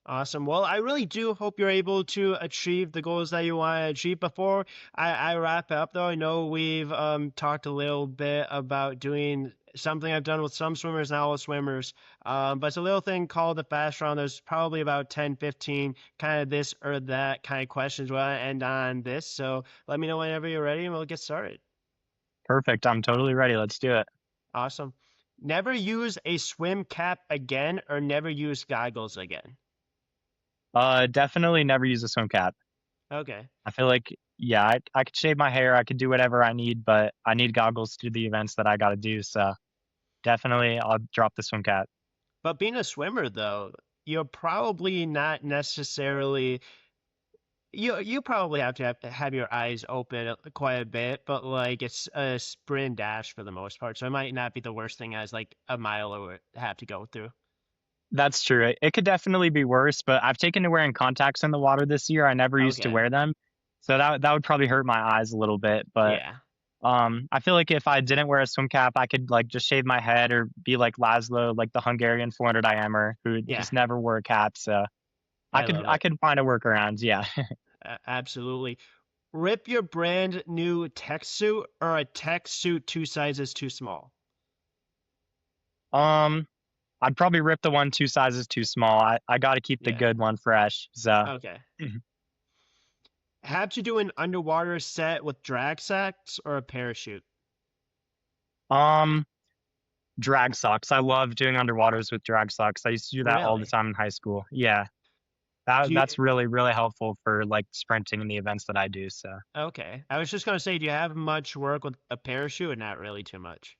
Awesome. Well, I really do hope you're able to achieve the goals that you want to achieve. Before I wrap up, though, I know we've talked a little bit about doing something I've done with some swimmers, not all swimmers, but it's a little thing called the fast round. There's probably about 10, 15 kind of this or that kind of questions. We'll end on this. So let me know whenever you're ready and we'll get started. Perfect. I'm totally ready. Let's do it. Awesome. Never use a swim cap again or never use goggles again. Definitely never use a swim cap. Okay. I feel like, yeah, I could shave my hair, I could do whatever I need, but I need goggles to do the events that I got to do. So definitely, I'll drop the swim cap. But being a swimmer, though, you're probably not necessarily you probably have your eyes open quite a bit, but like it's a sprint dash for the most part, so it might not be the worst thing as like a mile or have to go through. That's true. It could definitely be worse, but I've taken to wearing contacts in the water this year. I never used to Okay. wear them, so that would probably hurt my eyes a little bit. But Yeah. I feel like if I didn't wear a swim cap, I could like just shave my head or be like Laszlo, like the Hungarian 400 IMer who Yeah. just never wore a cap. So I love I it. could find a workaround. Yeah. Absolutely. Rip your brand new tech suit or a tech suit 2 sizes too small. um, I'd probably rip the one 2 sizes too small. I got to keep the Yeah. good one fresh. So Okay. Have to do an underwater set with drag sacks or a parachute. um, drag socks. I love doing underwaters with drag socks. I used to do that all the Really? time in high school. Yeah. Do you That's really really helpful for like sprinting in the events that I do. So Okay. I was just gonna say, do you have much work with a parachute or not really too much?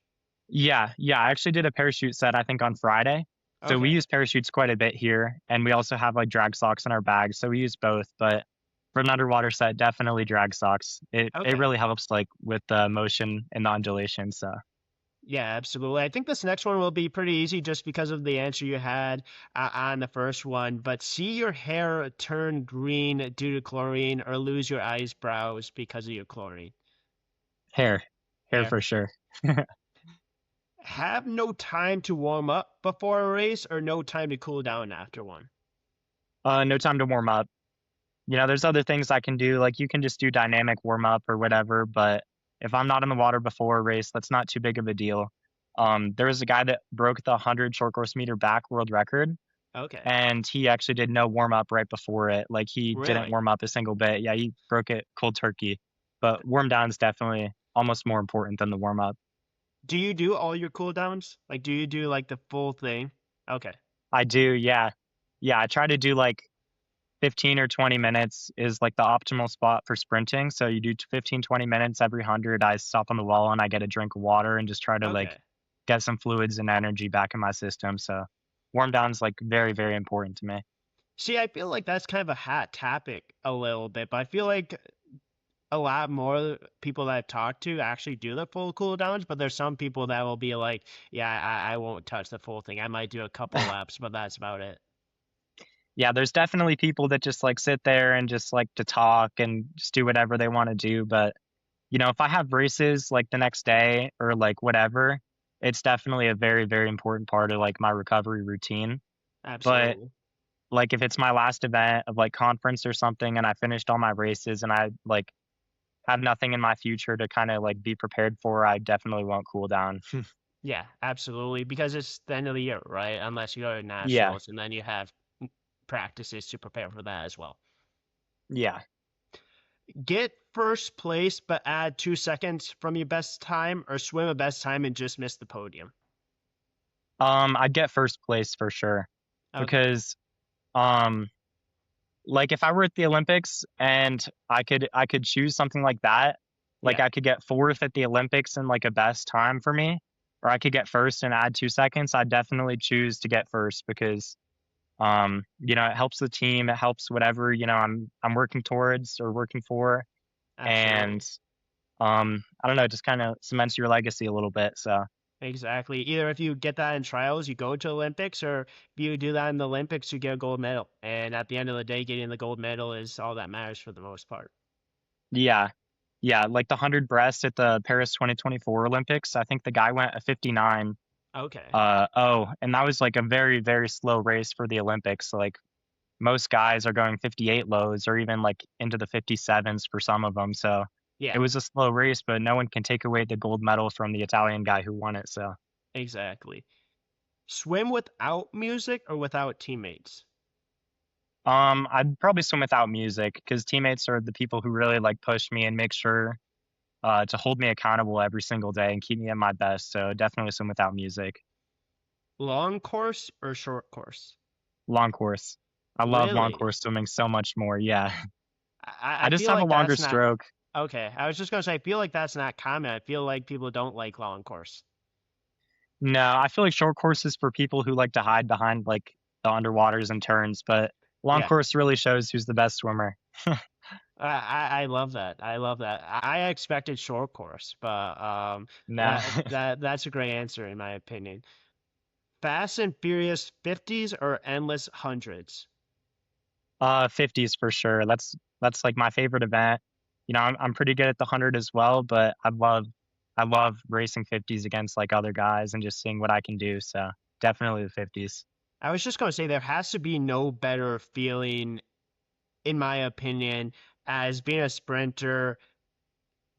yeah, I actually did a parachute set I think on Friday. So we Okay. use parachutes quite a bit here, and we also have like drag socks in our bags. So we use both, but for an underwater set, definitely drag socks. It Okay. really helps like with the motion and the undulation. So Yeah, absolutely. I think this next one will be pretty easy just because of the answer you had on the first one. But see your hair turn green due to chlorine or lose your eyebrows because of your chlorine. hair, hair Hair. for sure. Have no time to warm up before a race or no time to cool down after one. No time to warm up. There's other things I can do. Like you can just do dynamic warm up or whatever. But if I'm not in the water before a race, that's not too big of a deal. There was a guy that broke the 100 short course meter back world record, Okay. and he actually did no warm up right before it. Like he didn't Really? warm up a single bit. Yeah, he broke it cold turkey. But warm down is definitely almost more important than the warm up. Do you do all your cooldowns? Like, do you do like the full thing? Okay. I do, yeah. Yeah, I try to do like 15 or 20 minutes is like the optimal spot for sprinting. So you do 15, 20 minutes every 100. I stop on the wall and I get a drink of water and just try to like Okay. get some fluids and energy back in my system. So warm down is like very, very important to me. See, I feel like that's kind of a hot topic a little bit, but I feel like a lot more people that I've talked to actually do the full cooldowns, but there's some people that will be like, yeah, I won't touch the full thing. I might do a couple laps, but that's about it. Yeah, there's definitely people that just like sit there and just like to talk and just do whatever they want to do. But, if I have races like the next day or like whatever, it's definitely a very, very important part of like my recovery routine. But Absolutely. like if it's my last event of like conference or something and I finished all my races and I like have nothing in my future to kind of like be prepared for, I definitely won't cool down. Yeah, absolutely. Because it's the end of the year, right? Unless you go to Yeah, nationals and then you have practices to prepare for that as well. yeah. Get first place, but add 2 seconds from your best time, or swim a best time and just miss the podium. I'd get first place for sure Okay. because um like if I were at the Olympics and I could choose something like that, like Yeah, I could get fourth at the Olympics in like a best time for me, or I could get first and add 2 seconds, I'd definitely choose to get first because it helps the team, it helps whatever, I'm working towards or working for. And absolutely. I don't know, it just kind of cements your legacy a little bit. So Exactly. Either if you get that in trials, you go to Olympics, or if you do that in the Olympics, you get a gold medal. And at the end of the day, getting the gold medal is all that matters for the most part. yeah. Yeah, like the 100 breast at the Paris 2024 Olympics, I think the guy went a 59. Okay. And that was like a very, very slow race for the Olympics. Like most guys are going 58 lows or even like into the 57s for some of them. So it Yeah, was a slow race, but no one can take away the gold medal from the Italian guy who won it. So exactly. Swim without music or without teammates? I'd probably swim without music because teammates are the people who really like push me and make sure to hold me accountable every single day and keep me at my best. So definitely swim without music. Long course or short course? Long course. I love long Really? course swimming so much more. Yeah. I I just feel have a like longer that's not stroke. okay. I was just gonna say I feel like that's not common. I feel like people don't like long course. No, I feel like short course is for people who like to hide behind like the underwaters and turns, but long Yeah. course really shows who's the best swimmer. I love that. I love that. I expected short course, but No. that's a great answer in my opinion. Fast and Furious 50s or endless hundreds? 50s for sure. That's like my favorite event. I'm pretty good at the 100 as well, but I love racing 50s against like other guys and just seeing what I can do. So definitely the 50s. I was just gonna say there has to be no better feeling, in my opinion, as being a sprinter,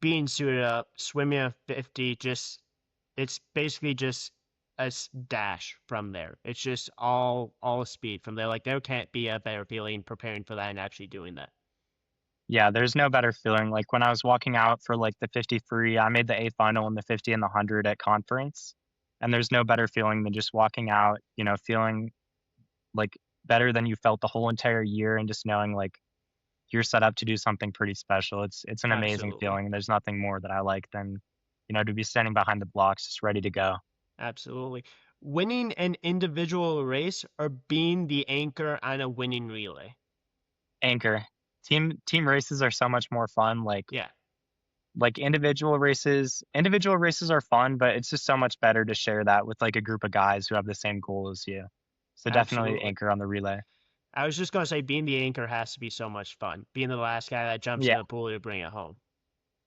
being suited up, swimming a 50, just it's basically just a dash from there. It's just all speed from there. Like there can't be a better feeling preparing for that and actually doing that. Yeah, there's no better feeling. Like when I was walking out for like the 50 free, I made the A final in the 50 and the 100 at conference. And there's no better feeling than just walking out, feeling like better than you felt the whole entire year and just knowing like you're set up to do something pretty special. It's an amazing Absolutely. feeling. There's nothing more that I like than, to be standing behind the blocks just ready to go. Absolutely. Winning an individual race or being the anchor on a winning relay. Anchor. Team races are so much more fun. Yeah, Like individual races are fun, but it's just so much better to share that with like a group of guys who have the same goal as you. So definitely absolutely. anchor on the relay. I was just gonna say being the anchor has to be so much fun. Being the last guy that jumps in Yeah. the pool to bring it home.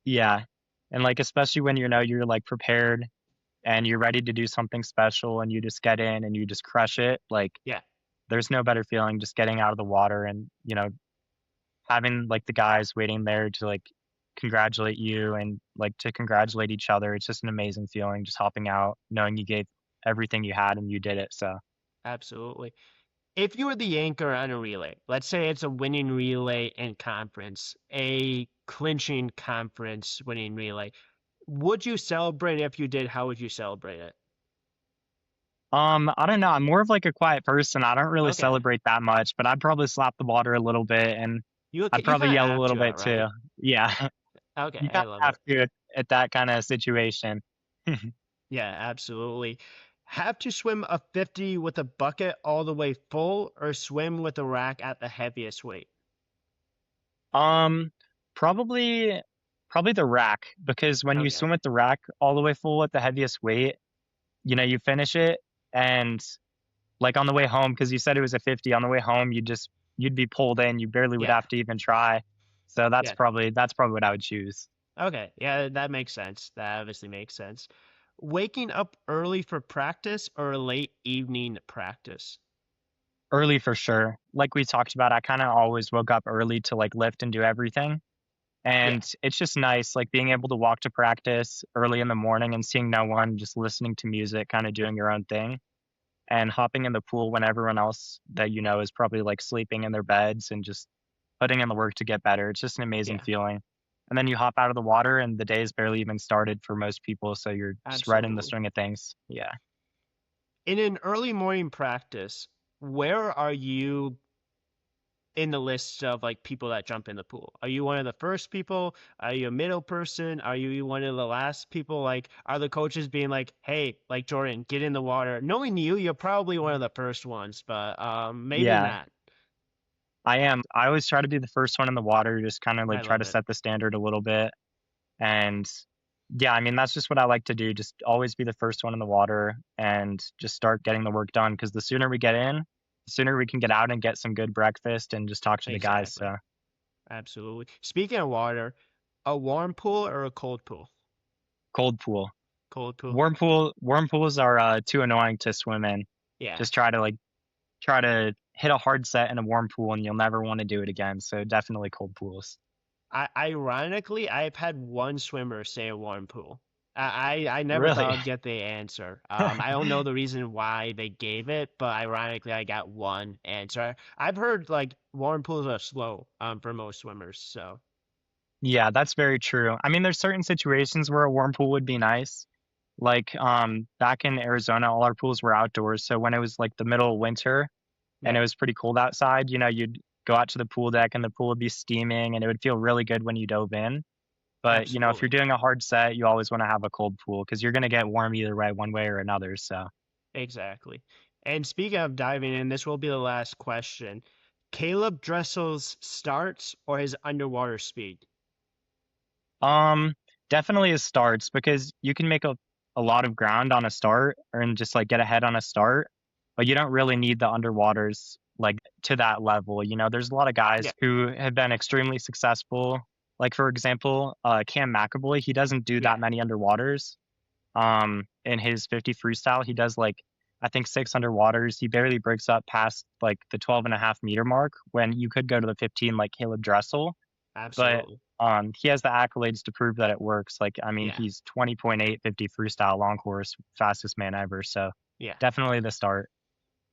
Yeah. And like especially when you're like prepared and you're ready to do something special and you just get in and you just crush it, like Yeah, there's no better feeling just getting out of the water and, having like the guys waiting there to like congratulate you and like to congratulate each other. It's just an amazing feeling just hopping out, knowing you gave everything you had and you did it. So absolutely. If you were the anchor on a relay, let's say it's a winning relay in conference, a clinching conference winning relay, would you celebrate? If you did, how would you celebrate it? I don't know. I'm more of like a quiet person. I don't really Okay. celebrate that much, but I'd probably slap the water a little bit and I'd You probably kind of yell a have little to, bit too. right? Yeah. Okay, You I kind love of have it. to at that kind of situation. Yeah, absolutely. Have to swim a 50 with a bucket all the way full or swim with a rack at the heaviest weight? Um, probably. Probably the rack, because when you Okay. swim with the rack all the way full at the heaviest weight, you finish it, and like on the way home, because you said it was a 50, on the way home, you'd be pulled in, you barely would Yeah. have to even try. So Yeah. that's probably what I would choose. Okay. Yeah, that makes sense. That obviously makes sense. Waking up early for practice or late evening practice? Early for sure. Like we talked about, I kind of always woke up early to like lift and do everything. Yeah. And it's just nice, like being able to walk to practice early in the morning and seeing no one, just listening to music, kind of doing your own thing, and hopping in the pool when everyone else that you know is probably like sleeping in their beds and just putting in the work to get better. It's just an amazing Yeah. feeling. And then you hop out of the water and the day's barely even started for most people, so you're just right in the Absolutely. swing of things. Yeah. In an early morning practice, where are you in the list of like people that jump in the pool? Are you one of the first people? Are you a middle person? Are you one of the last people? Like, are the coaches being like, "Hey, like Jordan, get in the water"? Knowing you, you're probably one of the first ones, but maybe Yeah, not. I am. I always try to be the first one in the water, just kind of I like try love to it. set the standard a little bit. And yeah, I mean, that's just what I like to do. Just always be the first one in the water and just start getting the work done. Because the sooner we get in, the sooner we can get out and get some good breakfast and just talk to the guys. Exactly. So Absolutely. Speaking of water, a warm pool or a cold pool? cold pool, Cold pool. warm pools are too annoying to swim in. Yeah. Just try to hit a hard set in a warm pool and you'll never want to do it again. So definitely cold pools. Ironically, I've had one swimmer say a warm pool. I never thought Really? I'd get the answer. I don't know the reason why they gave it, but ironically, I got one answer. I've heard like warm pools are slow, for most swimmers. So Yeah, that's very true. I mean, there's certain situations where a warm pool would be nice. Like back in Arizona, all our pools were outdoors. So when it was like the middle of winter and yeah, it was pretty cold outside, you'd go out to the pool deck and the pool would be steaming and it would feel really good when you dove in. But, if you're absolutely, doing a hard set, you always want to have a cold pool because you're going to get warm either way, one way or another. So, exactly. And speaking of diving in, this will be the last question. Caleb Dressel's starts or his underwater speed? um, definitely it starts because you can make a lot of ground on a start and just like get ahead on a start, but you don't really need the underwaters like to that level. There's a lot of Yeah, guys who have been extremely successful. Like for example, Cam McAvoy, he doesn't do yeah, that many underwaters. In his 50 freestyle, he does like I think 6 underwaters. He barely breaks up past like the 12.5 meter mark when you could go to the 15 like Caleb Dressel, but absolutely. he has the accolades to prove that it works. Like, I mean, Yeah, he's 20.850 freestyle long course, fastest man ever. So yeah. definitely the start.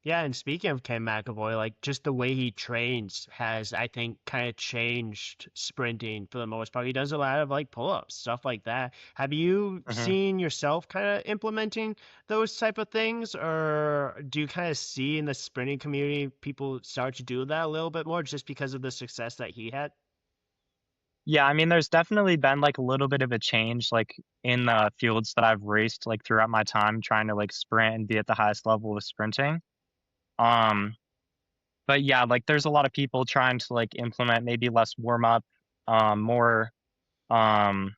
Yeah, and speaking of Ken McAvoy, like just the way he trains has, I think, kind of changed sprinting for the most part. He does a lot of like pull-ups, stuff like that. Have you Mhm. seen yourself kind of implementing those type of things, or do you kind of see in the sprinting community people start to do that a little bit more just because of the success that he had? Yeah, I mean, there's definitely been like a little bit of a change, like in the fields that I've raced, like throughout my time trying to like sprint and be at the highest level of sprinting. Um, but yeah, like there's a lot of people trying to like implement maybe less warm up, more um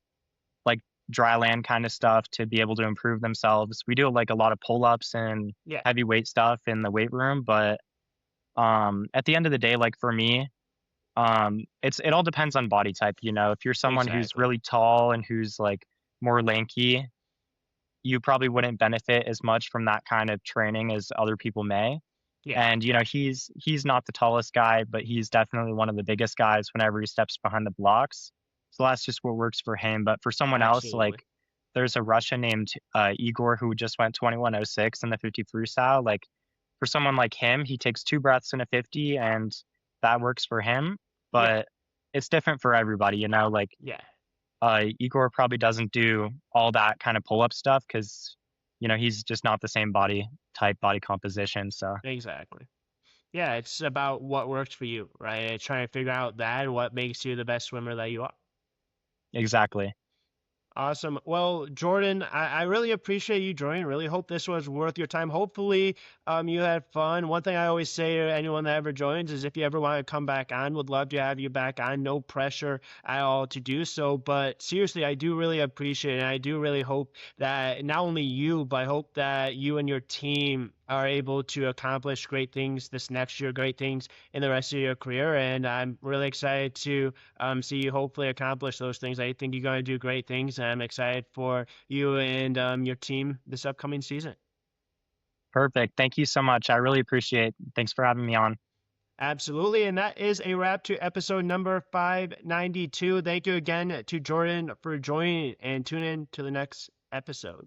like dry land kind of stuff to be able to improve themselves. We do like a lot of pull ups and Yeah, heavy weight stuff in the weight room, but at the end of the day, like for me, it all depends on body type. If you're someone who's exactly. really tall and who's like more lanky, you probably wouldn't benefit as much from that kind of training as other people may. Yeah, And he's not the tallest guy, but he's definitely one of the biggest guys whenever he steps behind the blocks. So that's just what works for him. But for someone else, absolutely. like there's a Russian named Igor who just went 21:06 in the 50 freestyle. Like for someone like him, he takes 2 breaths in a 50, and that works for him. Yeah, But it's different for everybody. Like yeah, Igor probably doesn't do all that kind of pull up stuff because he's just not the same body type, body composition. So exactly. Yeah, it's about what works for you, right? It's trying to figure out that and what makes you the best swimmer that you are. exactly. Awesome. Well, Jordan, I really appreciate you joining. Really hope this was worth your time. Hopefully, you had fun. One thing I always say to anyone that ever joins is if you ever want to come back on, would love to have you back on. No pressure at all to do so. But seriously, I do really appreciate it. And I do really hope that not only you, but I hope that you and your team are able to accomplish great things this next year, great things in the rest of your career. And I'm really excited to see you hopefully accomplish those things. I think you're going to do great things, and I'm excited for you and your team this upcoming season. Perfect. Thank you so much. I really appreciate it. Thanks for having me on. Absolutely. And that is a wrap to episode number 592. Thank you again to Jordan for joining and tune in to the next episode.